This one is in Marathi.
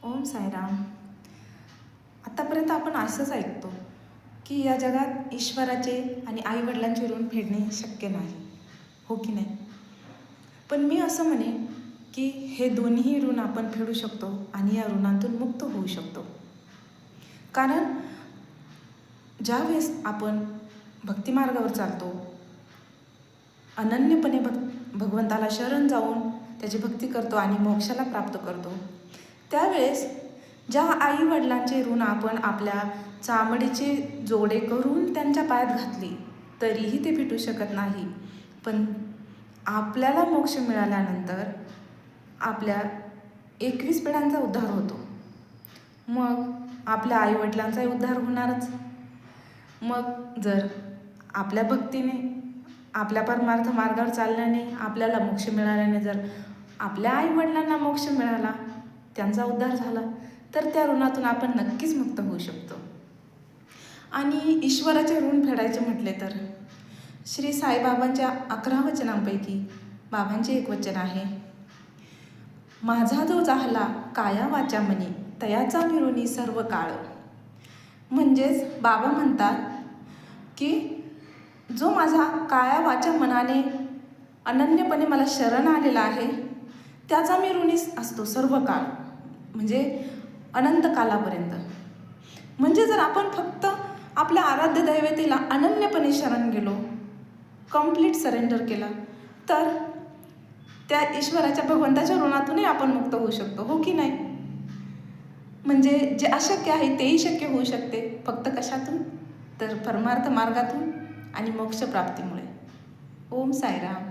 ओम साईराम. आतापर्यंत आपण असंच ऐकतो की या जगात ईश्वराचे आणि आईवडिलांचे ऋण फेडणे शक्य नाही, हो की नाही? पण मी असं म्हणेन की हे दोन्ही ऋण आपण फेडू शकतो आणि या ऋणांतून मुक्त होऊ शकतो. कारण ज्यावेळेस आपण भक्तिमार्गावर चालतो, अनन्यपणे भगवंताला शरण जाऊन त्याची भक्ती करतो आणि मोक्षाला प्राप्त करतो, त्यावेळेस ज्या आई वडिलांचे ऋण आपण आपल्या चामडीचे जोडे करून त्यांच्या पायात घातली तरीही ते फिटू शकत नाही. पण आपल्याला मोक्ष मिळाल्यानंतर आपल्या 21 पिढ्यांचा उद्धार होतो. मग आपल्या आईवडिलांचाही उद्धार होणारच. मग जर आपल्या भक्तीने, आपल्या परमार्थ मार्गावर चालल्याने आपल्याला मोक्ष मिळाल्याने जर आपल्या आईवडिलांना मोक्ष मिळाला, त्यांचा उद्धार झाला, तर त्या ऋणातून आपण नक्कीच मुक्त होऊ शकतो. आणि ईश्वराचे ऋण फेडायचे म्हटले तर श्री साईबाबांच्या 11 वचनांपैकी बाबांचे एक वचन आहे, माझा जो जाहला काया वाचा मनी तयाचा मिरुनी सर्व काळ. म्हणजेच बाबा म्हणतात की जो माझा काया वाचा मनाने अनन्यपणे मला शरण आलेला आहे त्याचा मी ऋणी असतो सर्व काळ, म्हणजे अनंत कालापर्यंत. म्हणजे जर आपण फक्त आपल्या आराध्य दैवतेला अनन्यपणे शरण गेलो, कंप्लीट सरेंडर केला, तर त्या ईश्वराच्या भगवंताच्या ऋणातूनही आपण मुक्त होऊ शकतो, हो की नाही? म्हणजे जे अशक्य आहे तेही शक्य होऊ शकते. फक्त कशातून? तर परमार्थ मार्गातून आणि मोक्ष प्राप्तीमुळे. ओम साईराम.